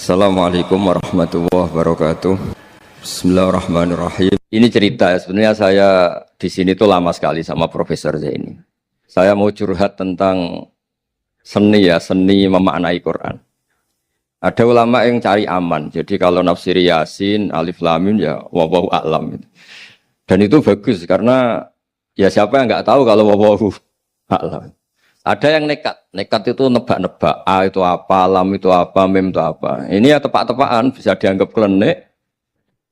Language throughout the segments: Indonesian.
Assalamualaikum warahmatullahi wabarakatuh. Bismillahirrahmanirrahim. Ini cerita ya, sebenarnya saya di sini tuh lama sekali sama Profesor Zaini. Saya mau curhat tentang seni memaknai Quran. Ada ulama yang cari aman. Jadi kalau nafsir Yasin, Alif Lam Mim ya wallahu a'lam. Dan itu bagus karena ya siapa yang nggak tahu kalau wallahu a'lam. Ada yang nekat itu nebak-nebak, A itu apa, lam itu apa, mim itu apa. Ini ya tepak-tepakan, bisa dianggap klenik,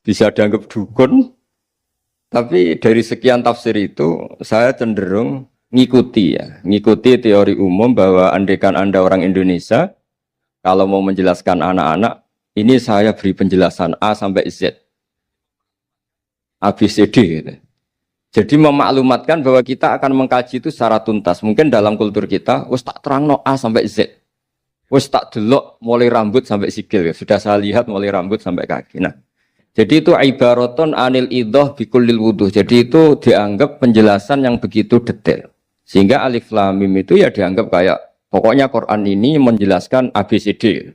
bisa dianggap dukun. Tapi dari sekian tafsir itu, saya cenderung ngikuti teori umum bahwa andaikan Anda orang Indonesia, kalau mau menjelaskan anak-anak, ini saya beri penjelasan A sampai Z. A, B, C, D gitu. Jadi memaklumatkan bahwa kita akan mengkaji itu secara tuntas. Mungkin dalam kultur kita, wis tak terangno A sampai Z. Wis tak delok mulai rambut sampai sikil. Sudah saya lihat mulai rambut sampai kaki. Nah, jadi itu ibaratun anil idhah bikullil wuduh. Jadi itu dianggap penjelasan yang begitu detail. Sehingga Alif Lam Mim itu ya dianggap kayak pokoknya Quran ini menjelaskan ABCD.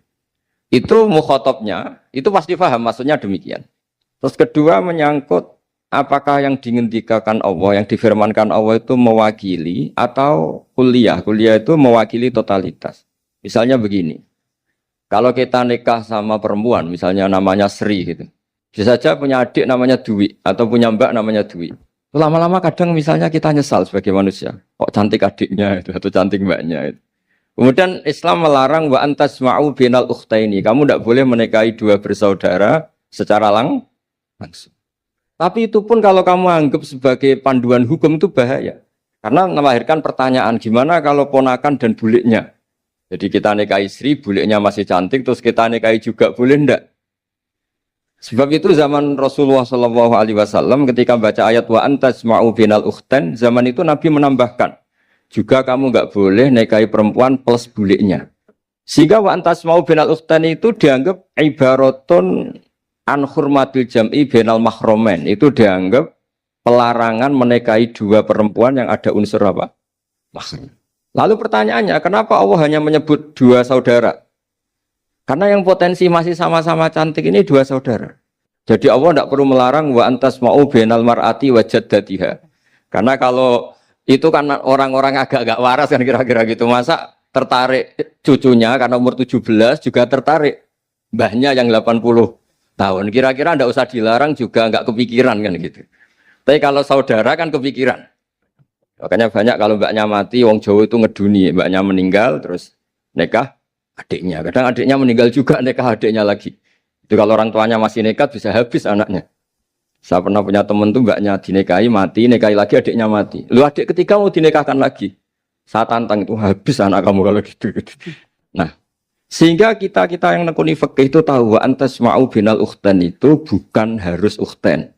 Itu mukhatabnya, itu pasti paham maksudnya demikian. Terus kedua menyangkut apakah yang dingendikakan Allah, yang difirmankan Allah itu mewakili atau kuliah? Kuliah itu mewakili totalitas. Misalnya begini, kalau kita nikah sama perempuan, misalnya namanya Sri gitu, bisa saja punya adik namanya Dwi, atau punya mbak namanya Dwi. Lama-lama kadang misalnya kita nyesal sebagai manusia, kok cantik adiknya itu, atau cantik mbaknya itu. Kemudian Islam melarang wa antasma'u binal ukhtaini, kamu tidak boleh menikahi dua bersaudara secara langsung. Tapi itu pun kalau kamu anggap sebagai panduan hukum itu bahaya. Karena melahirkan pertanyaan, gimana kalau ponakan dan buliknya? Jadi kita nikahi istri, buliknya masih cantik, terus kita nikahi juga, boleh enggak? Sebab itu zaman Rasulullah SAW ketika baca ayat wa antasma'u binal ukhtan, zaman itu Nabi menambahkan, juga kamu enggak boleh nikahi perempuan plus buliknya. Sehingga wa antasma'u binal ukhtan itu dianggap ibaratun an hurmatil jam'i bainal mahromen, itu dianggap pelarangan menikahi dua perempuan yang ada unsur apa? Mahram. Lalu pertanyaannya, kenapa Allah hanya menyebut dua saudara? Karena yang potensi masih sama-sama cantik ini dua saudara. Jadi Allah tidak perlu melarang wa antasma'u bainal mar'ati wa jaddatiha. Karena kalau itu kan orang-orang agak-agak waras kan kira-kira gitu, masa tertarik cucunya karena umur 17 juga tertarik mbahnya yang 80 tahun, kira-kira ndak usah dilarang juga nggak kepikiran kan gitu. Tapi kalau saudara kan kepikiran. Makanya banyak kalau mbaknya mati, wong Jawa itu ngeduni, mbaknya meninggal terus nikah adiknya. Kadang adiknya meninggal juga nikah adiknya lagi. Itu kalau orang tuanya masih nekat bisa habis anaknya. Saya pernah punya teman tuh mbaknya dinikahi mati, nikahi lagi adiknya mati. Lu adik ketiga mau dinikahkan lagi. Saya tantang itu habis anak kamu kalau gitu. Nah, sehingga kita yang nekuni fikih itu tahu wa antasma'u binal ukhtan itu bukan harus ukhtan.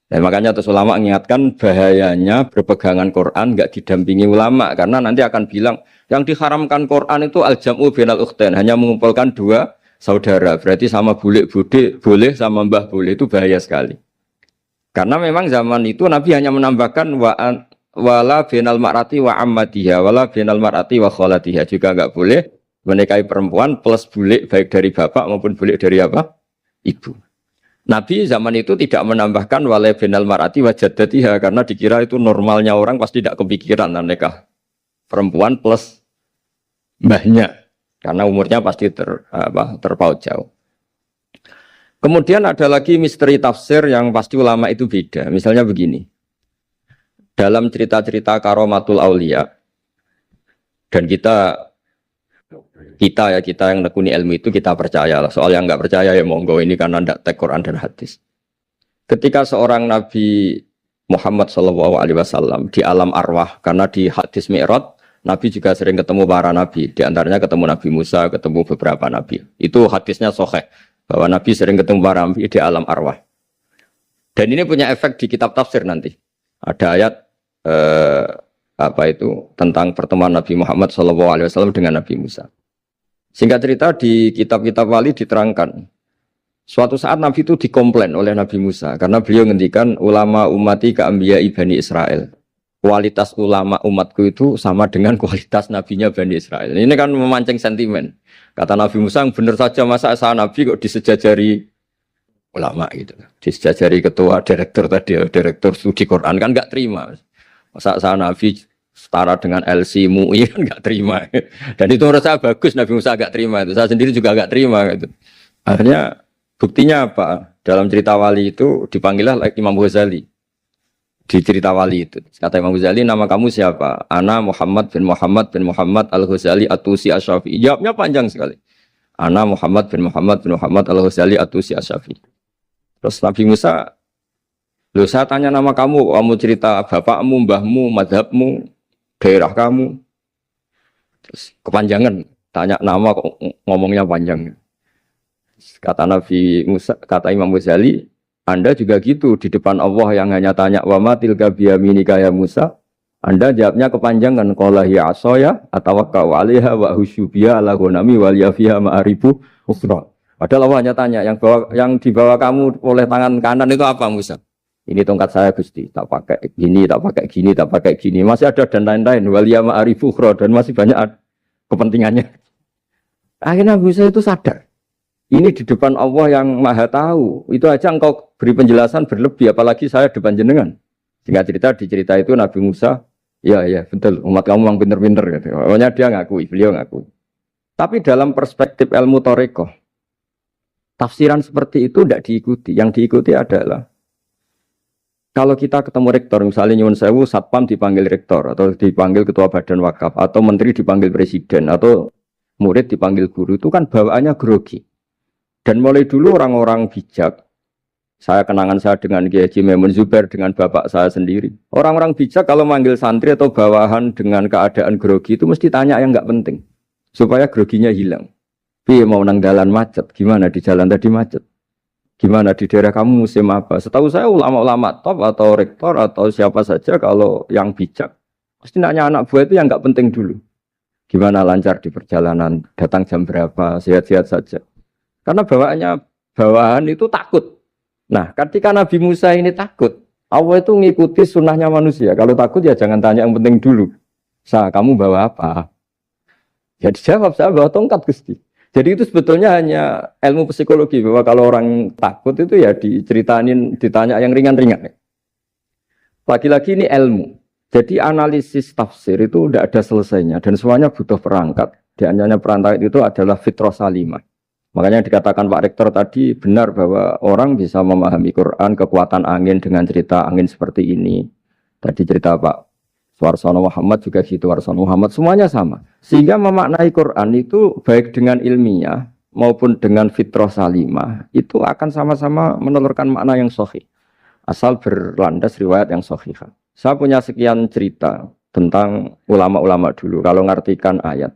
Dan makanya terus ulama mengingatkan bahayanya berpegangan Quran enggak didampingi ulama karena nanti akan bilang yang diharamkan Quran itu al-jam'u binal ukhtan, hanya mengumpulkan dua saudara. Berarti sama bulik bude boleh, sama mbah boleh, itu bahaya sekali. Karena memang zaman itu Nabi hanya menambahkan wala binal mar'ati wa ammatiha wala binal mar'ati wa kholatiha, juga enggak boleh menikahi perempuan plus bulik baik dari bapak maupun bulik dari apa? Ibu. Nabi zaman itu tidak menambahkan wala binal mar'ati wa jaddatiha karena dikira itu normalnya orang pasti tidak kepikiran nikah perempuan plus mbahnya karena umurnya pasti terpaut jauh. Kemudian ada lagi misteri tafsir yang pasti ulama itu beda. Misalnya begini. Dalam cerita-cerita karomatul aulia dan kita yang nekuni ilmu itu kita percaya lah. Soal yang nggak percaya ya monggo, ini karena tidak tek Quran dan hadis. Ketika seorang Nabi Muhammad SAW di alam arwah, karena di hadis Mi'raj Nabi juga sering ketemu para nabi, di antaranya ketemu Nabi Musa, ketemu beberapa nabi. Itu hadisnya sahih bahwa Nabi sering ketemu para nabi di alam arwah. Dan ini punya efek di kitab tafsir nanti. Ada ayat tentang pertemuan Nabi Muhammad SAW dengan Nabi Musa. Singkat cerita di kitab-kitab wali diterangkan, suatu saat Nabi itu dikomplain oleh Nabi Musa karena beliau ngendikan ulama ummati ka anbiya'i Bani Israel. kualitas ulama umatku itu sama dengan kualitas nabinya Bani Israel. Ini kan memancing sentimen. Kata Nabi Musa, benar saja masa saya nabi kok disejajari ulama gitu. Disejajari ketua direktur tadi, direktur studi Quran kan nggak terima. Masa saya nabi setara dengan LC MUI kan nggak terima. Dan itu menurut saya bagus Nabi Musa nggak terima itu. Saya sendiri juga nggak terima gitu. Akhirnya buktinya apa? Dalam cerita wali itu dipanggillah Imam Ghazali. Di cerita wali itu kata Imam Ghazali, nama kamu siapa? Ana Muhammad bin Muhammad Al-Ghazali At-Tusi Asy-Syafi'i. Jawabnya panjang sekali. Ana Muhammad bin Muhammad Al-Ghazali At-Tusi Asy-Syafi'i. Terus Nabi Musa, loh saya tanya nama kamu cerita bapakmu, mbahmu, madhabmu, daerah kamu. Terus kepanjangan, tanya nama kok ngomongnya panjang. Kata Nabi Musa, kata Imam Ghazali, Anda juga gitu di depan Allah yang hanya tanya wa ma tilka biyaminika ya Musa. Anda jawabnya kepanjangan qala hiya asaya atawakkau 'alaiha wa husyubiya ala ghanami wal yafiha ma'aribu ukhra. Padahal Allah hanya tanya yang dibawa kamu oleh tangan kanan itu apa Musa? Ini tongkat saya Gusti, tak pakai gini, tak pakai gini, tak pakai gini. Masih ada dan lain-lain wal ya ma'aribu ukhra dan masih banyak kepentingannya. Akhirnya Musa itu sadar. Ini di depan Allah yang maha tahu. Itu aja engkau beri penjelasan berlebih. Apalagi saya depan jenengan. Singkat cerita, di cerita itu Nabi Musa, ya betul, umat kamu memang pinter-pinter. Gitu. Pokoknya dia ngakui, beliau ngakui. Tapi dalam perspektif ilmu Thariqah, tafsiran seperti itu tidak diikuti. Yang diikuti adalah, kalau kita ketemu rektor, misalnya Nyuwun Sewu, Satpam dipanggil rektor, atau dipanggil ketua badan wakaf, atau menteri dipanggil presiden, atau murid dipanggil guru, itu kan bawaannya grogi. Dan mulai dulu orang-orang bijak, saya kenangan saya dengan Kiai Haji Maimun Zubair, dengan bapak saya sendiri. Orang-orang bijak kalau manggil santri atau bawahan dengan keadaan grogi itu mesti tanya yang nggak penting. Supaya groginya hilang. Piye mau nang dalan macet, gimana di jalan tadi macet? Gimana di daerah kamu musim apa? Setahu saya ulama-ulama top atau rektor atau siapa saja kalau yang bijak, pasti nanya anak buah itu yang nggak penting dulu. Gimana lancar di perjalanan, datang jam berapa, sehat-sehat saja. Karena bawahan itu takut. Nah, ketika Nabi Musa ini takut, Allah itu ngikuti sunnahnya manusia. Kalau takut ya jangan tanya yang penting dulu. Kamu bawa apa? Ya dijawab, saya bawa tongkat Gusti. Jadi itu sebetulnya hanya ilmu psikologi. Bahwa kalau orang takut itu ya ditanya yang ringan-ringan. Lagi-lagi ini ilmu. Jadi analisis tafsir itu tidak ada selesainya. Dan semuanya butuh perangkat. Di antaranya perangkat itu adalah fitrah salimah. Makanya dikatakan Pak Rektor tadi benar bahwa orang bisa memahami Quran, kekuatan angin dengan cerita angin seperti ini. Tadi cerita Pak Suarsono Muhammad juga gitu, Warsono Muhammad, semuanya sama. Sehingga memaknai Quran itu baik dengan ilmiah maupun dengan fitrah salimah, itu akan sama-sama menelurkan makna yang sahih. Asal berlandas riwayat yang sahih. Saya punya sekian cerita tentang ulama-ulama dulu, kalau ngartikan ayat.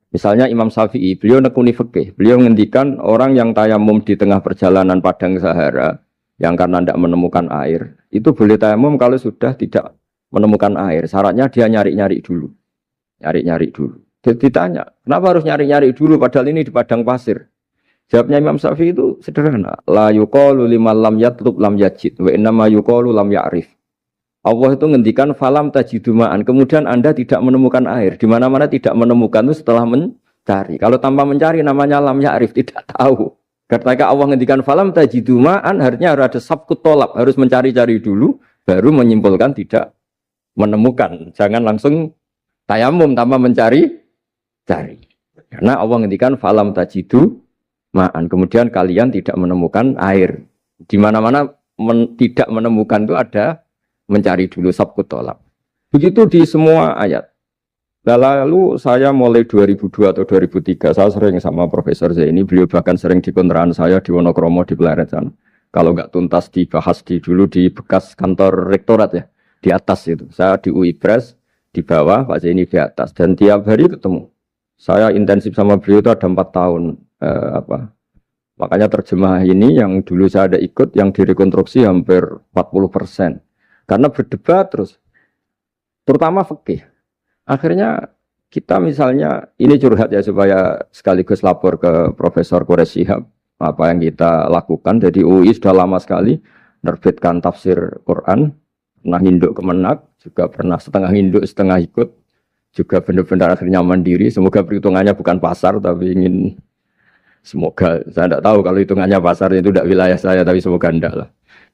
Misalnya Imam Syafi'i, beliau nekuni fikih. Beliau ngendikan orang yang tayamum di tengah perjalanan padang Sahara, yang karena tidak menemukan air, itu boleh tayamum kalau sudah tidak menemukan air. Syaratnya dia nyari-nyari dulu. Nyari-nyari dulu. Jadi ditanya, kenapa harus nyari-nyari dulu padahal ini di padang pasir? Jawabnya Imam Syafi'i itu sederhana. La yuqalu liman lam yatlub lam yajid, wa innama yuqalu lam ya'rif. Allah itu ngendikan falam tajiduma'an, kemudian Anda tidak menemukan air. Di mana-mana tidak menemukan itu setelah mencari. Kalau tanpa mencari namanya lam ya'rif, tidak tahu. Ketika Allah ngendikan falam tajiduma'an, artinya harus ada sabkut tolab, harus mencari-cari dulu, baru menyimpulkan tidak menemukan. Jangan langsung tayamum tanpa mencari-cari. Karena Allah ngendikan falam tajiduma'an, kemudian kalian tidak menemukan air. Di mana-mana tidak menemukan itu ada mencari dulu sabkut tolab. Begitu di semua ayat. Lalu saya mulai 2002 atau 2003, saya sering sama Profesor Zaini, beliau bahkan sering di kontrakan saya di Wonokromo di Pleret sana. Kalau nggak tuntas dibahas dulu di bekas kantor rektorat ya, di atas itu. Saya di UI Pres, di bawah, Pak Zaini di atas. Dan tiap hari ketemu. Saya intensif sama beliau itu ada 4 tahun. Makanya terjemah ini yang dulu saya ada ikut, yang direkonstruksi hampir 40%. Karena berdebat terus, terutama fikih. Akhirnya kita misalnya, ini curhat ya supaya sekaligus lapor ke Profesor Quraish Shihab, apa yang kita lakukan. Jadi UI sudah lama sekali menerbitkan tafsir Quran, pernah induk kemenak, juga pernah setengah induk, setengah ikut, juga benar-benar akhirnya mandiri. Semoga perhitungannya bukan pasar, tapi ingin semoga, saya tidak tahu kalau hitungannya pasar itu tidak wilayah saya, tapi semoga enggak lah.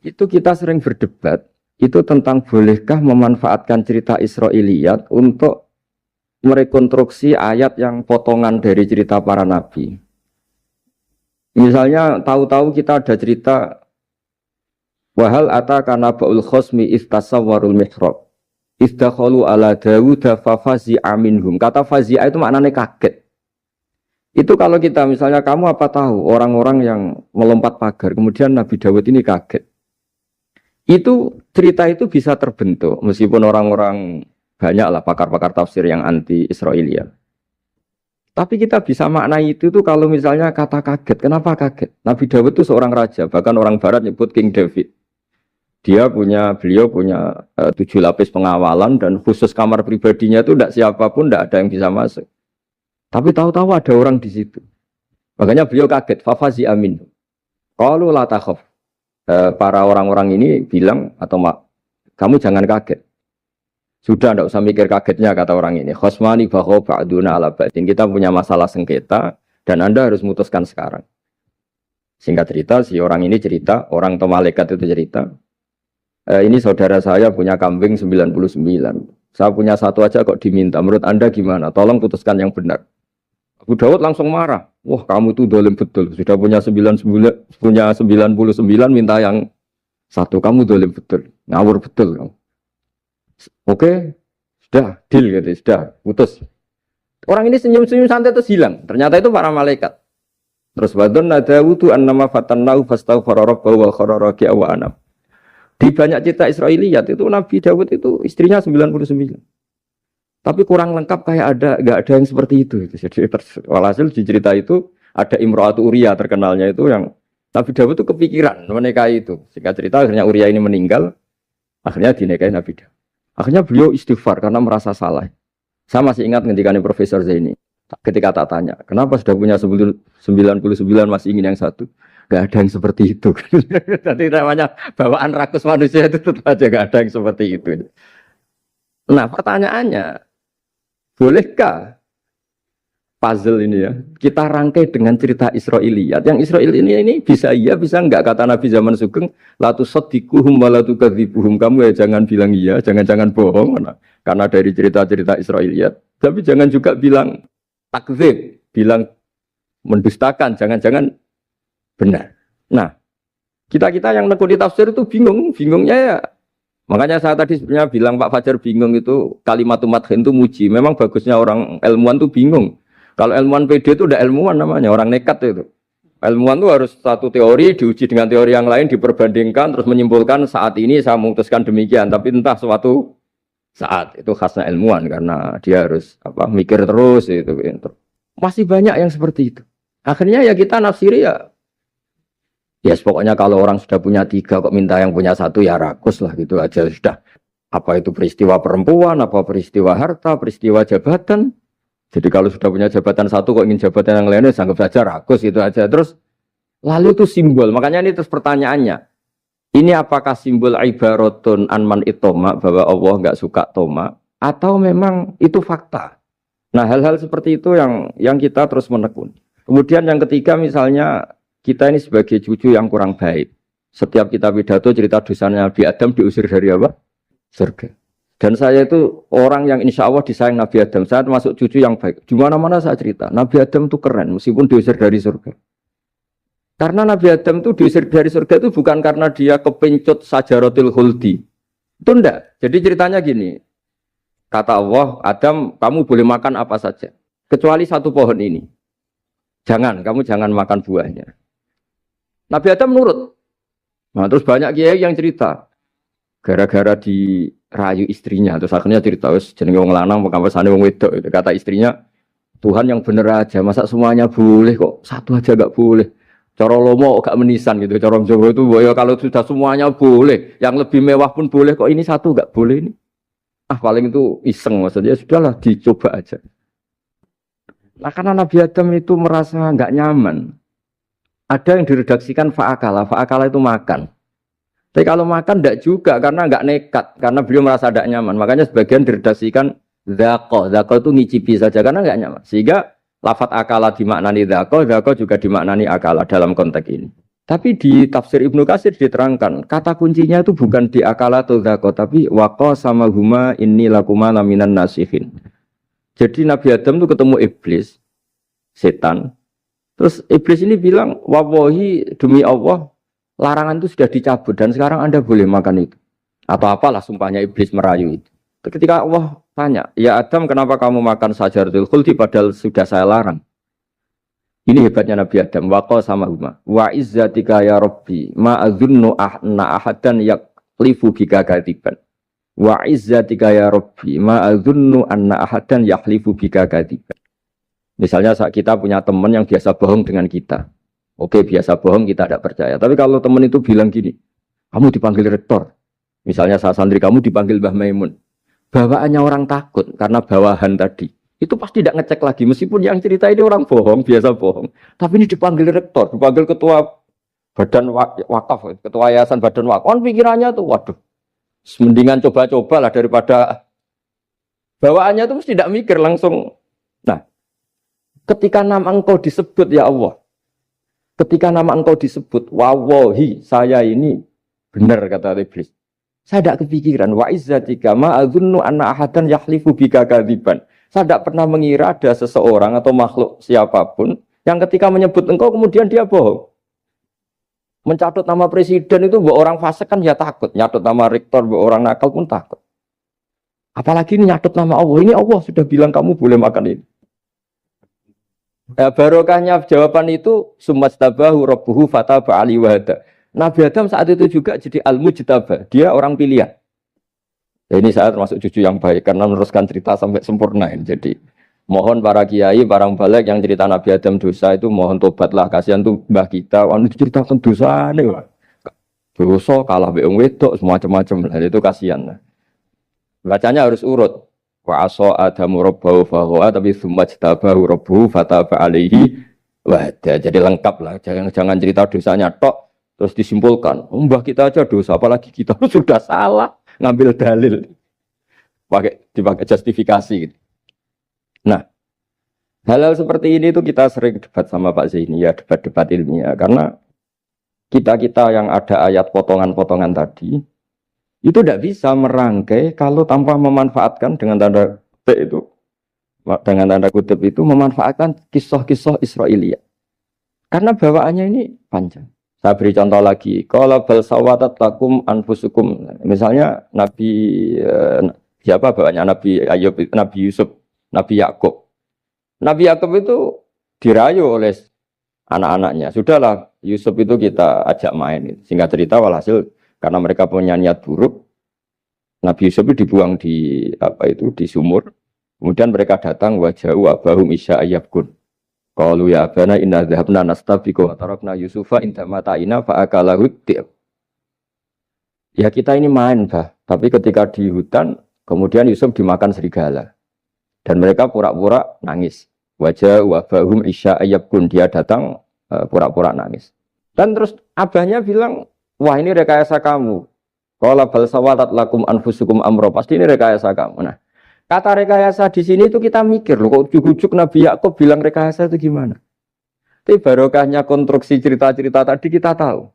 Itu kita sering berdebat, itu tentang bolehkah memanfaatkan cerita Israiliyat untuk merekonstruksi ayat yang potongan dari cerita para nabi. Misalnya tahu-tahu kita ada cerita wahal ataka naba'ul khosmi istasawwarul mihrab istakhalu ala Dawuda fafazi'a minhum. Kata fazi'a itu maknanya kaget. Itu kalau kita misalnya kamu apa tahu orang-orang yang melompat pagar kemudian Nabi Dawud ini kaget. Itu cerita itu bisa terbentuk meskipun orang-orang banyaklah pakar-pakar tafsir yang anti Israiliyat. Tapi kita bisa maknai itu tuh kalau misalnya kata kaget. Kenapa kaget? Nabi Dawud itu seorang raja, bahkan orang barat nyebut King David. Beliau punya 7 lapis pengawalan dan khusus kamar pribadinya itu tidak siapapun, tidak ada yang bisa masuk. Tapi tahu-tahu ada orang di situ. Makanya beliau kaget. Fafazi amin. Qalu la takhaf. Para orang-orang ini bilang atau kamu jangan kaget. Sudah tidak usah mikir kagetnya kata orang ini. Khosmani bakho ba'duna ala ba'din. Kita punya masalah sengketa dan Anda harus memutuskan sekarang. Singkat cerita, si orang ini cerita, orang atau malaikat itu cerita. Ini saudara saya punya kambing 99. Saya punya satu aja kok diminta. Menurut Anda gimana? Tolong putuskan yang benar. Abu Dawud langsung marah. Wah, kamu itu dolim betul. Sudah punya 99, minta yang satu. Kamu dolim betul. Ngawur betul kamu. Oke, sudah deal gitu, sudah putus. Orang ini senyum-senyum santai terus hilang. Ternyata itu para malaikat. Terus wadonna Dawudu annama fatannahu fastaghfara rabbahu wa kharra raki'a wa anam. Di banyak cerita Israiliyat itu Nabi Dawud itu istrinya 99. Tapi kurang lengkap kayak enggak ada yang seperti itu. Jadi walhasil di cerita itu ada Imra'atu Uria terkenalnya itu yang Nabi Dawud itu kepikiran menikahi itu. Singkat cerita akhirnya Uria ini meninggal, akhirnya dinikahi Nabi Dawud. Akhirnya beliau istighfar karena merasa salah. Saya masih ingat ngendikane Profesor Zaini. Ketika tak tanya, kenapa sudah punya 99 masih ingin yang satu? Gak ada yang seperti itu. Jadi namanya bawaan rakus manusia itu tetap aja gak ada yang seperti itu. Nah pertanyaannya, bolehkah puzzle ini ya kita rangkai dengan cerita Israiliyat? Yang Israil ini bisa iya bisa enggak, kata Nabi zaman Sugeng, la tusaddiquhum wa la tukadzibuhum. Kamu ya jangan bilang iya, jangan bohong karena dari cerita-cerita Israiliyat, tapi jangan juga bilang takdzib, bilang mendustakan, jangan-jangan benar. Nah, kita yang nekuni tafsir itu bingungnya ya. Makanya saya tadi sebenarnya bilang Pak Fajar bingung itu kalimat madhin itu muji. Memang bagusnya orang ilmuwan itu bingung. Kalau ilmuwan PD itu udah ilmuwan namanya, orang nekat itu. Ilmuwan itu harus satu teori diuji dengan teori yang lain, diperbandingkan terus menyimpulkan saat ini saya memutuskan demikian, tapi entah suatu saat itu khasnya ilmuwan karena dia harus mikir terus itu. Masih banyak yang seperti itu. Akhirnya ya kita nafsiri ya pokoknya kalau orang sudah punya 3 kok minta yang punya 1 ya rakus lah gitu aja sudah. Apa itu peristiwa perempuan, apa peristiwa harta, peristiwa jabatan. Jadi kalau sudah punya jabatan 1 kok ingin jabatan yang lainnya anggap saja rakus itu aja. Terus lalu itu simbol. Makanya ini terus pertanyaannya. Ini apakah simbol ibaratun anman itoma bahwa Allah enggak suka toma atau memang itu fakta? Nah, hal-hal seperti itu yang kita terus menekuni. Kemudian yang ketiga misalnya kita ini sebagai cucu yang kurang baik. Setiap kita pidato cerita dosanya Nabi Adam diusir dari apa? Surga. Dan saya itu orang yang insya Allah disayang Nabi Adam. Saya termasuk cucu yang baik. Di mana-mana saya cerita. Nabi Adam itu keren meskipun diusir dari surga. Karena Nabi Adam itu diusir dari surga itu bukan karena dia kepencut sajaratil khuldi. Itu enggak. Jadi ceritanya gini. Kata Allah, Adam kamu boleh makan apa saja. Kecuali 1 pohon ini. Kamu jangan makan buahnya. Nabi Adam nurut. Nah terus banyak kiai yang cerita. Gara-gara dirayu istrinya. Terus akhirnya cerita, jenenge wong lanang, pekampesane wong wedok. Kata istrinya, Tuhan yang bener aja. Masa semuanya boleh kok? 1 aja gak boleh. Cara lomo gak menisan gitu. Cara Jawa itu, ya kalau sudah semuanya boleh. Yang lebih mewah pun boleh kok. Ini 1 gak boleh ini. Paling itu iseng maksudnya. Sudahlah dicoba aja. Nah karena Nabi Adam itu merasa gak nyaman. Ada yang diredaksikan fa'akala. Fa'akala itu makan. Tapi kalau makan tidak juga karena nggak nekat, karena beliau merasa tidak nyaman. Makanya sebagian diredaksikan dzaqo. Dzaqo itu ngicipi saja karena nggak nyaman. Sehingga lafat akala dimaknani dzaqo, dzaqo juga dimaknani akala dalam konteks ini. Tapi di tafsir Ibnu Katsir diterangkan, kata kuncinya itu bukan di akala atau dzaqo, tapi waqa sama huma inni lakuma laminan nasihin. Jadi Nabi Adam itu ketemu iblis, setan. Terus iblis ini bilang, wallahi demi Allah, larangan itu sudah dicabut dan sekarang Anda boleh makan itu. Atau apalah sumpahnya iblis merayu itu. Ketika Allah tanya, ya Adam kenapa kamu makan sajaratul khuldi padahal sudah saya larang. Ini hebatnya Nabi Adam. Waqa sama huma. Wa izzatika ya Rabbi ma adzunnu anna ahadan yaklifu bika kadiban. Wa izzatika ya Rabbi ma adzunnu anna ahadan yaklifu bika kadiban. Misalnya saat kita punya teman yang biasa bohong dengan kita. Oke, biasa bohong kita tidak percaya. Tapi kalau teman itu bilang gini, kamu dipanggil rektor. Misalnya saat santri kamu dipanggil Mbah Maimun. Bawaannya orang takut karena bawahan tadi. Itu pasti tidak ngecek lagi. Meskipun yang cerita ini orang bohong, biasa bohong. Tapi ini dipanggil rektor, dipanggil ketua badan wakaf, ketua yayasan badan wakaf. Kan pikirannya tuh, waduh, mendingan coba-coba lah daripada bawaannya itu mesti tidak mikir langsung. Nah, ketika nama engkau disebut ya Allah, ketika nama engkau disebut, wawahi saya ini benar kata iblis. Saya tidak kepikiran, wa izzatika ma adzunnu anna ahadan yahlifu bika kadziban. Saya tidak pernah mengira ada seseorang atau makhluk siapapun yang ketika menyebut engkau kemudian dia bohong. Mencatut nama presiden itu buat orang fasik kan ya takut. Nyatut nama rektor buat orang nakal pun takut. Apalagi ini nyatut nama Allah. Ini Allah sudah bilang kamu boleh makan ini. Barokahnya jawaban itu sumastabahu rabbuhu fataba ali wahada. Nabi Adam saat itu juga jadi al-mujtaba. Dia orang pilihan. Ya, ini saya termasuk cucu yang baik karena meneruskan cerita sampai sempurna ini. Jadi mohon para kiai, para balik yang cerita Nabi Adam dosa itu mohon tobatlah. Kasihan tuh mbah kita, wanu ceritakan dosa nih. Dosa kalah beong wedok semacam-macam lah itu kasihan. Bacanya harus urut. Wa asa adamu rabbahu fahuwa tapi sumajtabahu rabbuhu fataba alaihi wahda. Jadi lengkap lah. Jangan cerita dosanya tok terus disimpulkan. Mbah kita aja dosa apalagi kita sudah salah. Ngambil dalil dipakai justifikasi gitu. Nah, hal-hal seperti ini itu kita sering debat sama Pak Zaini ya, debat-debat ilmiah karena kita yang ada ayat potongan-potongan tadi itu tidak bisa merangkai kalau tanpa memanfaatkan dengan tanda kutip itu memanfaatkan kisah-kisah Israiliyah karena bawaannya ini panjang. Saya beri contoh lagi. Kalau bal sawatat lakum anfusukum. Misalnya Nabi siapa bawanya Nabi Ayub, Nabi Yusuf, Nabi Yakub. Nabi Yakub itu dirayu oleh anak-anaknya. Sudahlah Yusuf itu kita ajak main. Singkat cerita walhasil karena mereka punya niat buruk, Nabi Yusuf itu dibuang di di sumur. Kemudian mereka datang waja'u abahum isya ayyabkun. Qalu ya abana inna dhahabna nastabiqu wa tarakna Yusufa inda mata'ina fa akalahu dhib. Ya kita ini main, Bah. Tapi ketika di hutan, kemudian Yusuf dimakan serigala. Dan mereka pura-pura nangis. Wajah wabahum isya ayyabkun. Dia datang pura-pura nangis. Dan terus abahnya bilang, wah ini rekayasa kamu. Qala bal sawatat lakum anfusukum amro. Pasti ini rekayasa kamu. Nah, kata rekayasa di sini itu kita mikir loh, kok ujuk-ujuk Nabi Yakub bilang rekayasa itu gimana? Tapi barokahnya konstruksi cerita-cerita tadi kita tahu.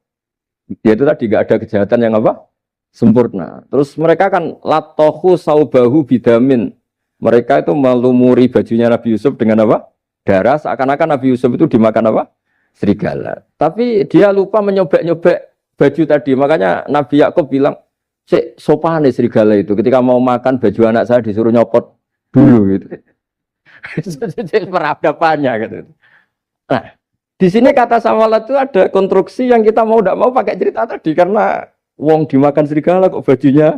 Yaitu tadi nggak ada kejahatan yang apa? Sempurna. Terus mereka kan latohu saubahu bidamin. Mereka itu melumuri bajunya Nabi Yusuf dengan apa? Darah. Seakan-akan Nabi Yusuf itu dimakan apa? Serigala. Tapi dia lupa menyobek-nyobek baju tadi. Makanya Nabi Yakub bilang, sopan nih serigala itu. Ketika mau makan baju anak saya disuruh nyopot dulu gitu. Peradabannya gitu. Nah, di sini kata samalat itu ada konstruksi yang kita mau tidak mau pakai cerita tadi karena wong dimakan serigala kok bajunya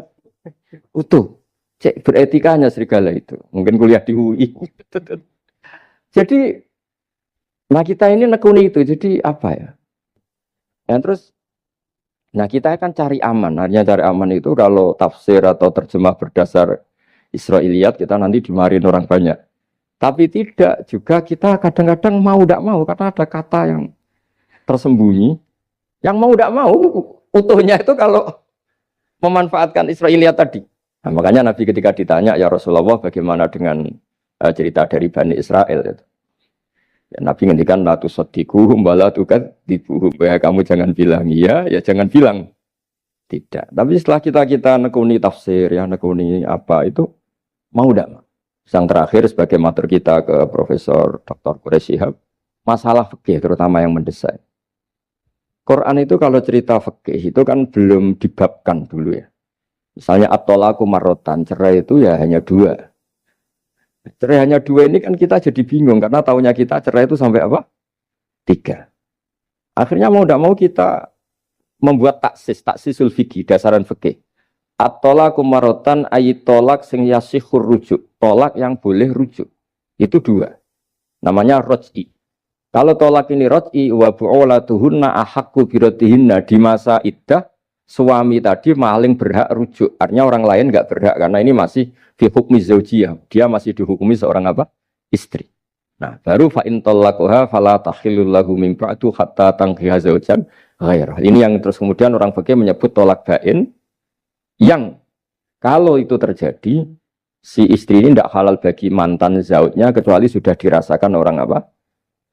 utuh. Cek beretikanya serigala itu. Mungkin kuliah di UI. Jadi, nah kita ini nekuni itu. Jadi apa ya? Dan terus nah kita akan cari aman. Artinya cari aman itu kalau tafsir atau terjemah berdasar Israiliyat kita nanti dimarahin orang banyak. Tapi tidak juga kita kadang-kadang mau tidak mau karena ada kata yang tersembunyi Yang mau tidak mau utuhnya itu kalau memanfaatkan Israiliyat tadi. Nah, makanya Nabi ketika ditanya, ya Rasulullah bagaimana dengan cerita dari Bani Israel itu. Ya, Nabi ngendikan la tusaddiquhum wa la tukadzibuhum. Ya kamu jangan bilang iya, ya jangan bilang tidak. Tapi setelah kita nekuni tafsir, ya nekuni apa itu mau tidak. Yang terakhir sebagai matur kita ke Profesor Dr. Quraisy Shihab, masalah fikih terutama yang mendesak. Quran itu kalau cerita fikih itu kan belum dibabkan dulu ya. Misalnya at-thalaqu marratan, cerai itu ya hanya 2. Cerai hanya 2 ini kan kita jadi bingung karena taunya kita cerai itu sampai apa? 3. Akhirnya mau tidak mau kita membuat taksisul fikih, dasaran fikih. At-thalaqu marratan ayat tolak sing yasihur rujuk, tolak yang boleh rujuk. Itu 2. Namanya roj'i. Kalau tolak ini roj'i wa bu'ulatuhunna ahaqqu biratihinna, di masa iddah suami tadi maling berhak rujuk. Artinya orang lain enggak berhak karena ini masih fi hukmi zaujiyah. Dia masih dihukumi seorang apa? Istri. Nah, baru fa in talaqaha fala tahillul lahu min ba'du hatta tankiha zaujan ghairah. Ini yang terus kemudian orang fikih menyebut tolak bain, yang kalau itu terjadi si istri ini tidak halal bagi mantan zaujnya kecuali sudah dirasakan orang apa?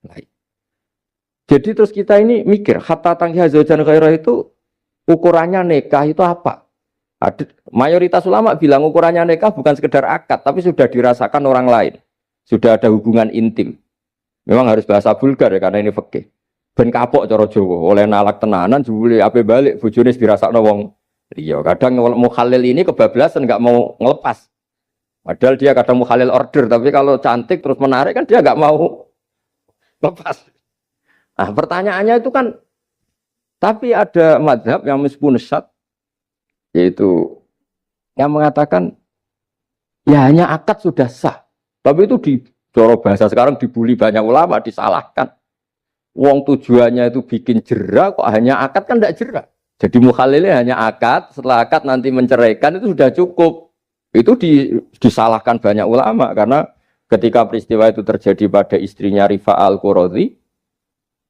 Lain. Jadi terus kita ini mikir hatta tankiha zaujan ghairah itu ukurannya nikah itu apa? Mayoritas ulama bilang ukurannya nikah bukan sekedar akad, tapi sudah dirasakan orang lain. Sudah ada hubungan intim. Memang harus bahasa vulgar ya, karena ini fikih. Ben kapok cara Jawa, oleh nalak tenanan, jebule ape balik, bojone dirasakno wong liya. Kadang mukhalil ini kebablasan, nggak mau ngelepas. Padahal dia kadang mukhalil order, tapi kalau cantik terus menarik kan dia nggak mau lepas. Nah pertanyaannya itu kan, tapi ada mazhab yang meskipun syad, yaitu yang mengatakan ya hanya akad sudah sah. Tapi itu di coro bahasa sekarang dibully banyak ulama, disalahkan. Wong tujuannya itu bikin jera, kok hanya akad kan tidak jera. Jadi mukhalilnya hanya akad, setelah akad nanti menceraikan itu sudah cukup. Itu disalahkan banyak ulama karena ketika peristiwa itu terjadi pada istrinya Rifa al-Qurazi,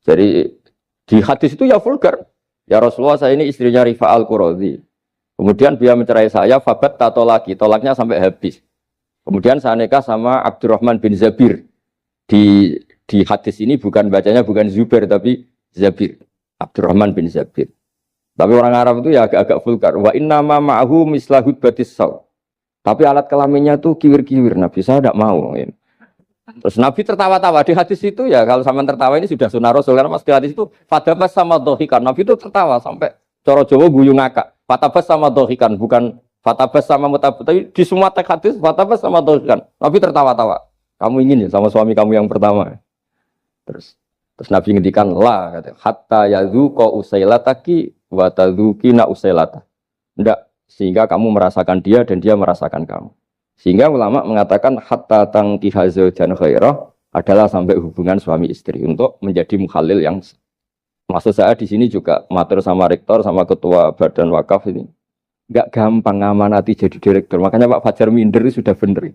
jadi di hadis itu ya vulgar. Ya Rasulullah, saya ini istrinya Rifa al-Qurazi. Kemudian dia mencerai saya, fabat tato lagi, tolaknya sampai habis. Kemudian saya nikah sama Abdurrahman bin Zabir. Di hadis ini bukan bacanya bukan Zubair tapi Zabir. Abdurrahman bin Zabir. Tapi orang Arab itu ya agak-agak vulgar. Wa inna ma ma'ahu mislahud batis saw. Tapi alat kelaminnya tuh kiwir-kiwir. Nabi saya tidak mau. Terus Nabi tertawa-tawa di hadis itu ya, kalau sama tertawa ini sudah sunnah Rasul karena mas di hadis itu fatabas sama dohikan. Nabi itu tertawa sampai coro Jawa guyu ngakak. Fatabas sama dohikan, bukan fatabas sama mutabut. Tapi di semua teks hadis fatabas sama dohikan. Nabi tertawa-tawa. Kamu ingin ya sama suami kamu yang pertama. Terus Nabi ngendikan la kata hatta yadzuqa usailataki wa tadzukina usailata. Enggak, sehingga kamu merasakan dia dan dia merasakan kamu. Sehingga ulama mengatakan hatta tankiha zaujan ghairah adalah sampai hubungan suami istri untuk menjadi mukhalil yang, maksud saya di sini juga matur sama rektor sama ketua badan wakaf ini enggak gampang ngamanati jadi direktur. Makanya Pak Fajar minder itu sudah benar.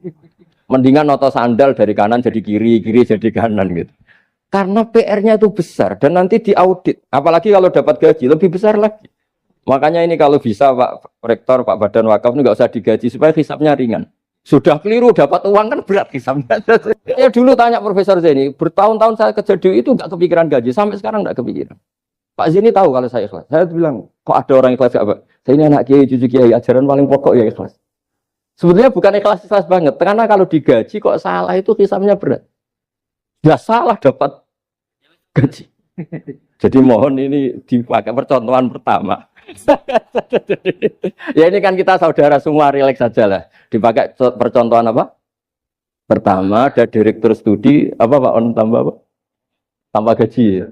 Mendingan noto sandal dari kanan jadi kiri, kiri jadi kanan gitu. Karena PR-nya itu besar dan nanti diaudit. Apalagi kalau dapat gaji lebih besar lagi. Makanya ini kalau bisa Pak Rektor, Pak Badan Wakaf ini nggak usah digaji supaya hisapnya ringan. Sudah keliru dapat uang kan berat hisapnya. Ya dulu tanya Profesor Zaini, bertahun-tahun saya kerja di itu nggak kepikiran gaji, sampai sekarang nggak kepikiran. Pak Zaini tahu kalau saya ikhlas. Saya bilang, kok ada orang ikhlas apa? Saya ini anak kiai, cucu kiai, ajaran paling pokok ya ikhlas. Sebetulnya bukan ikhlas banget, karena kalau digaji kok salah itu hisapnya berat. Ya salah dapat gaji. Jadi mohon ini dipakai percontohan pertama. Ya ini kan kita saudara semua, rileks saja lah. Dipakai percontohan apa? Pertama ada direktur studi apa Pak On tambah apa? Tambah gaji ya.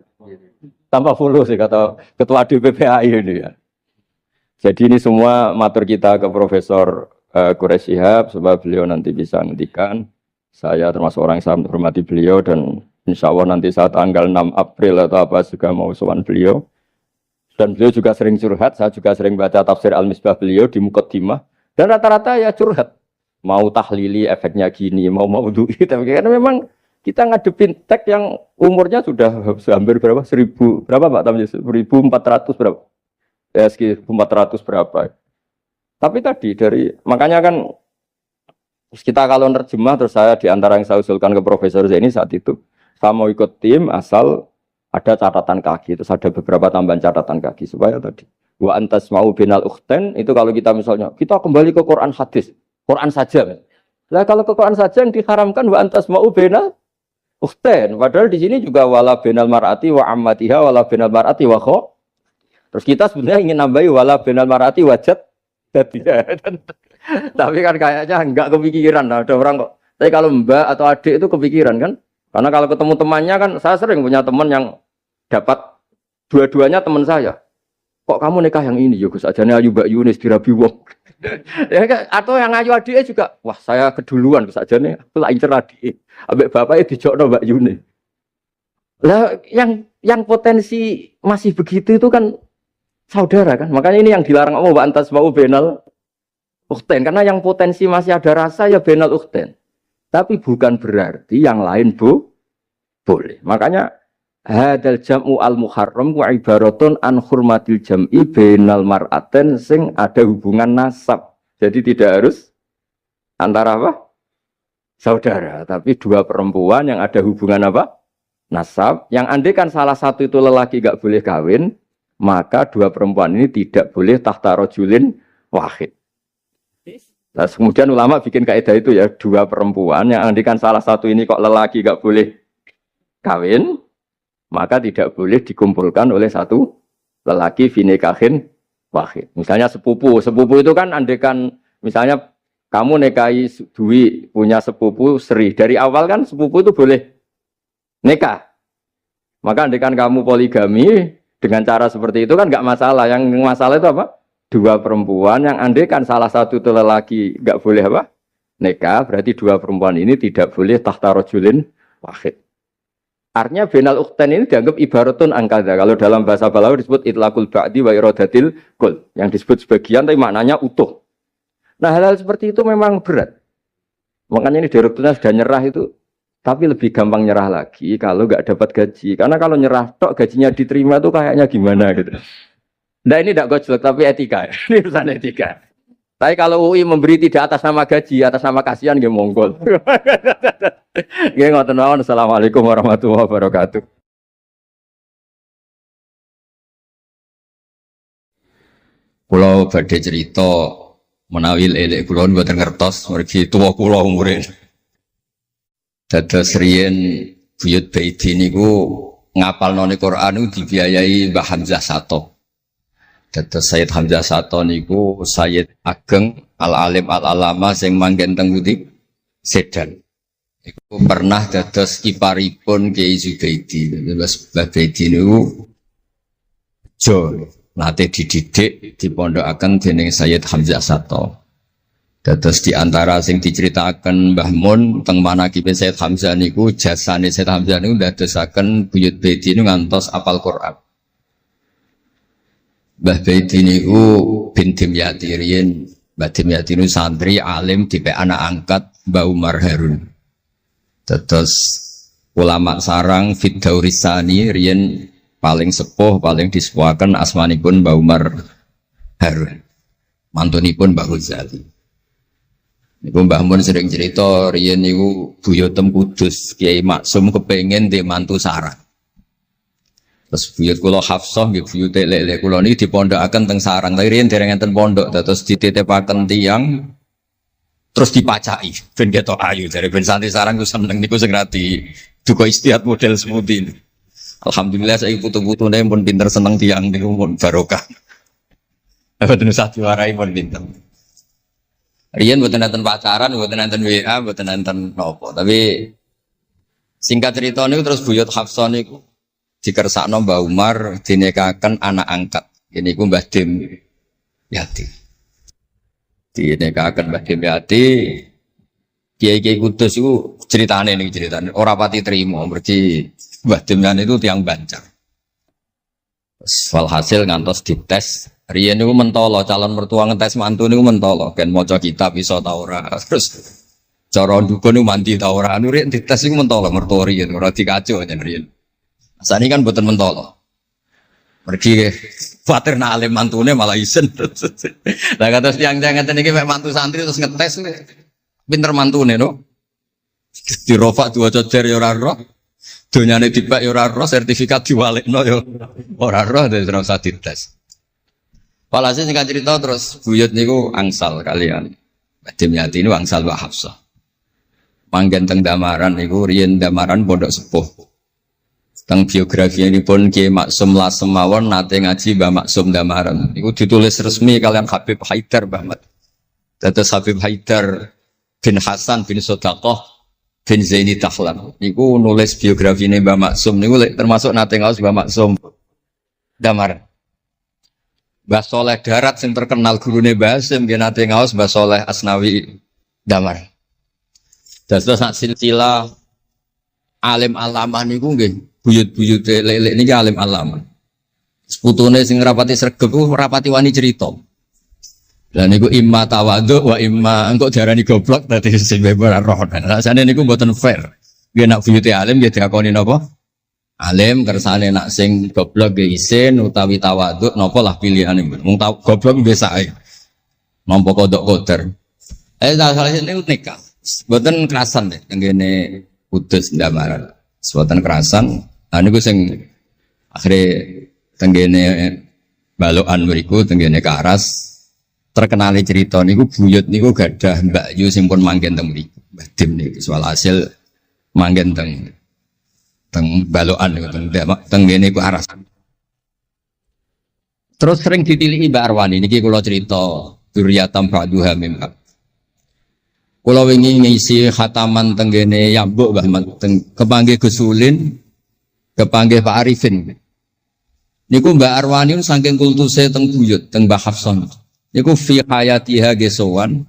Tambah follow sih kata ketua DPPAI ini ya. Jadi ini semua matur kita ke Profesor Quraisy Shihab supaya beliau nanti bisa ngendikan. Saya termasuk orang yang sangat menghormati beliau dan insya Allah nanti saat tanggal 6 April atau apa juga mau sowan beliau. Dan beliau juga sering curhat, saya juga sering baca tafsir Al-Misbah beliau di Muqaddimah. Dan rata-rata ya curhat. Mau tahlili efeknya gini, mau maudhu'i. Tapi karena memang Kita ngadepin teks yang umurnya sudah hampir berapa? 1000 berapa Pak Tamji? 1400 berapa? Ya sekitar 1400 berapa. Tapi tadi makanya kan kita kalau nerjemah terus saya di antara yang saya usulkan ke Profesor Zaini saat itu, saya mau ikut tim asal ada catatan kaki, terus ada beberapa tambahan catatan kaki supaya tadi wa antas mau binal ukhten itu kalau kita misalnya kita kembali ke Quran hadis, Quran saja. Lah kalau ke Quran saja yang diharamkan wa antas mau binal ukhten, padahal di sini juga wala binal mar'ati wa ammatiha wala binal mar'ati wa kho. Terus kita sebenarnya ingin nambahi wala binal mar'ati wajat tidak. Tapi kan kayaknya enggak kepikiran. Nah, ada orang kok. Tapi kalau mbak atau adik itu kepikiran kan? Karena kalau ketemu temannya kan, saya sering punya teman yang dapat dua-duanya teman saya. Kok kamu nikah yang ini? Ya Gus ajane ayu Mbak Yunis dirabi wong. Ya atau yang ayu adiknya juga. Wah saya keduluan Gus ajane aku lak incer adik. Ambek bapaknya dijokno Mbak Yunis. Lah yang potensi masih begitu itu kan saudara kan. Makanya ini yang dilarang Allah wa antas mau benal ukhten, karena yang potensi masih ada rasa ya benal ukhten. Tapi bukan berarti yang lain boleh. Makanya hadal jam'u al muharram wa ibaratun an hurmatil jam'i benal mar'aten sing ada hubungan nasab. Jadi tidak harus antara apa? Saudara, tapi dua perempuan yang ada hubungan apa? Nasab. Yang andai kan salah satu itu lelaki gak boleh kawin, maka dua perempuan ini tidak boleh tahta rajulin wahid. Nah, kemudian ulama bikin kaidah itu ya, dua perempuan yang andikan salah satu ini kok lelaki gak boleh kawin, maka tidak boleh dikumpulkan oleh satu lelaki finikahin wahid. Misalnya sepupu itu kan andikan misalnya kamu nikahi Dwi punya sepupu Sri, dari awal kan sepupu itu boleh nikah. Maka andikan kamu poligami dengan cara seperti itu kan gak masalah. Yang masalah itu apa? Dua perempuan yang andai kan salah satu itu lelaki nggak boleh apa nikah, berarti dua perempuan ini tidak boleh tahta rajulin wahid. Artinya benal ukhten ini dianggap ibaratun angkada. Kalau dalam bahasa Balawi disebut itlaqul ba'di wa iradatil kul, yang disebut sebagian tapi maknanya utuh. Nah hal-hal seperti itu memang berat. Makanya ini direkturnya sudah nyerah itu, tapi lebih gampang nyerah lagi kalau nggak dapat gaji. Karena kalau nyerah tok gajinya diterima tuh kayaknya gimana gitu. Nah ini tidak gojlok tapi etika. Ini urusan etika. Tapi kalau UI memberi tidak atas nama gaji, atas nama kasihan dia monggol. Nggih ngoten mawon. Assalamualaikum warahmatullahi wabarakatuh. Kula badhe cerita menawi elek kula mboten ngertos mergi tuwa kula umure. Dados riyen buyut Baiti niku ngapalnone Quran niku dibiayai Mbah Hamzah Sato. Dados Sayyid Hamzah Sato niku Sayyid Ageng Al-Alim Al-Alama sing manggen teng Budi Sedan. Iku pernah dados kiparipun Kiai Zubaidi. Dados Mbah Baidi niku jo nate dididik dipondokaken dening Sayyid Hamzah Sato. Dados di antara sing diceritaken Mbah Mun teng manakibe Sayyid Hamzah niku jasane Sayyid Hamzah niku ndadosaken buyut Baidi niku ngantos apal Quran. Mbah Baidi niku bin Dimyati riyen, Mbah Dimyati niku santri alim dipek anak angkat Mbah Umar Harun. Dados ulama sarang Fiddaurisani riyen paling sepuh, paling disepuhaken asmanipun Mbah Umar Harun. Mantunipun Mbah Ghazali. Niku Mbah Mun sering cerita riyen niku buyutem Kudus Kiai Maksum kepengin ndek mantu sarang. Terus buyut kula Hafsah nggih buyut lek kula niki dipondokaken teng sarang. Tapi riyen dereng enten pondok terus dititipaken tiyang terus dipacaki ben ketok ayu dari ben santri sarang ku seneng niku sing rati duka istiad model seperti ini. Alhamdulillah saya putu-putune pun pinter seneng tiyang niku pun barokah. Mboten usah diwarai pun pinter. Riyen mboten enten pacaran, mboten enten WA, mboten enten napa. Tapi singkat cerita niku terus buyut Hafsah niku dikersakno Mbah Umar dinikahaken anak angkat. Ini ku Mbah Dim Yati. Dinikahaken Mbah Dim Yati. Kiai-kiai Kudus itu ceritane niki ceritane ora pati trimo mergi Mbah Dim Yati itu tiang Banjar. Walhasil ngantos dites. Riyen niku mentolo calon mertua ngetes mantu niku mentolo kan maca kitab iso ta ora. Terus Cara dukun itu mandi ta ora anu rek dites iku mentolo mertua riyen ora dikaco jan riyen. Asane kan mboten mentolo. Pergi khawatir nak alim mantune malah isen. Lah kata tiang-tiang ngeten iki mek mantu santri terus ngetes pinter mantune no. Dirofak dua coder ya ora roh. Donyane dipek ya ora roh, sertifikat diwalekno ya ora roh terus ora usah dites. Walhasil sing cerita terus buyut niku angsal kalian. Badhe nyati niku angsal Mbak Hafsah. Manggen teng Damaran niku riyen Damaran pondok sepuh. Teng biografi ini pun Kiai Maksum Lasem mawon nate ngaji Mbah Maksum Damaran. Niku ditulis resmi kalian Habib Haidar Bahmat. Dados Habib Haidar bin Hasan bin Sodaqah bin Zaini Tahlan. Niku nulis biografi ini Mbah Maksum niku termasuk nate ngaos Mbah Maksum Damaran. Mbah Soleh Darat yang terkenal gurune Mbah Hasim nggih nate ngaos Mbah Soleh Asnawi Damaran. Dados sak silsilah alim alamah niku nggih buyut-buyut lelek niki alim alamah. Seputune sing rapati sregep ku rapati wani cerita. Lah niku imma tawadhu wa imma engko diarani goblok dadi sing beber roh. Rasane niku mboten fair. Nggih nak buyute alim nggih diakoni napa? Alim kersane nak sing goblok nggih isin utawi tawadhu napa lah pilihane. Wong goblok biasa ae. Nampa kodok koder. Salah niku nikah. Mboten kerasan deh tenggene Kudus Damaran. Mboten kerasan. Niku sing akhire tenggene balokan mriku tenggene Karas terkenali cerita niku buyut niku gadah Mbak Yu sing pun manggen teng mriku. Mbah Dim niku soal hasil manggen teng balokan niku tenggene ku Aras. Terus sering ditilihi Mbak Arwani niki kula cerita Duriyatam Ba'duha Mimba. Kula wingi ngisi khataman tenggene Yambuk Mbah kepanggih Gus Ulin, kepanggih Pak Arifin. Niku Mbak Arwani saking kultuse teng buyut teng Mbah Hafsah. Niku fi hayatiha gesowan.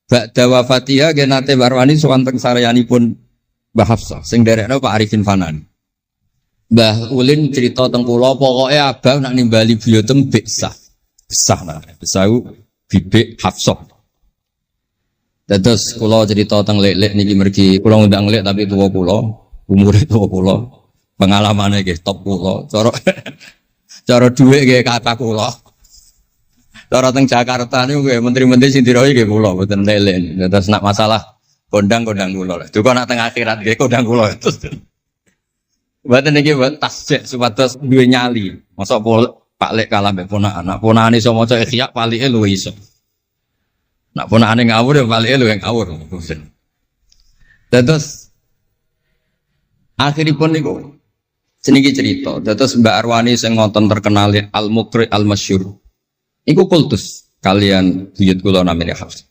Ba'da wafatiha ge nate Mbak Arwani sowan teng saryanipun Mbah Hafsah sing derekno Pak Arifin Fanan. Mbah Ulin cerita teng kula pokoke abang nak nimbali buyutem besah. Besah nah, besah bibik Hafsah. Terus kula cerita teng lek-lek niki mergi kula ngundang lek tapi tuwa kula, umure tuwa kula. Pengalamane nggih top kula. Cara dhuwit nggih kata kula. Cara teng Jakarta niku nggih menteri-menteri sing dirohi nggih kula mboten lek-lek. Terus nak masalah kondang-kondang kula. Duka nak teng akhirat nggih kondang kula. Mboten niki tasjek supados duwe nyali. Mosok Pak Lek kalah mbek ponakan. Nak ponakane iso maca Ihya palike luwih iso. Nak ponakane ngawur ya palike luwih ngawur. Terus akhiripun niku seniki cerita. Terus Mbak Arwani sing ngonten terkenal Al-Muqri Al-Masyhur. Iku kultus kalian buyut kula namine Hafs.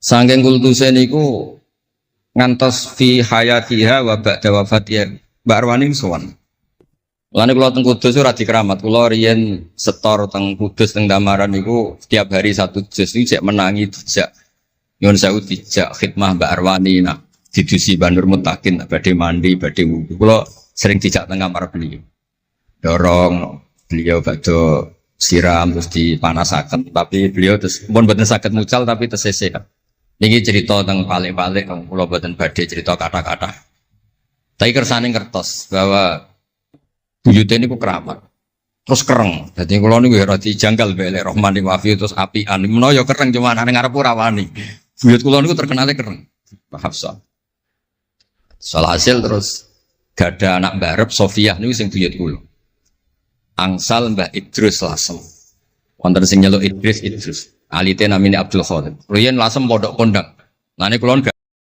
Saking kultuse niku ngantos fi hayatiha wa ba'da wafatiha Mbak Arwani sowan. Lane kula teng Kudus ora dikeramat, kula riyen setor teng Kudus teng Damaran niku setiap hari satu juz iki cek menangi dijak nyuwun sewu dijak khidmah Mbak Arwani nak didusi Bandur Mutakin badhe mandi badhe wudu. Kula sering dijak teng kamar beliau. Dorong beliau badhe siram terus dipanasaken tapi beliau terus pun boten saged mucal tapi tesese. Niki cerita teng palik-palik kula boten badhe cerita kata-kata. Tapi kersane ngertos bahwa buyute niku keramat. Terus kereng. Dadi kula niku ora dijanggal belek Rahmani Wafi terus apian. Menawa ya kereng cuma nang ngarep ora wani. Buyut kula niku terkenale kereng. Pak Hafsah. Soal hasil terus gada anak barep Sofiah niku sing buyut kula. Angsal Mbah Idrus Lasem. Wonten sing nyeluk Idris. Alite namine Abdul Khadir. Riyen Lasem pondok kondang. Lane kula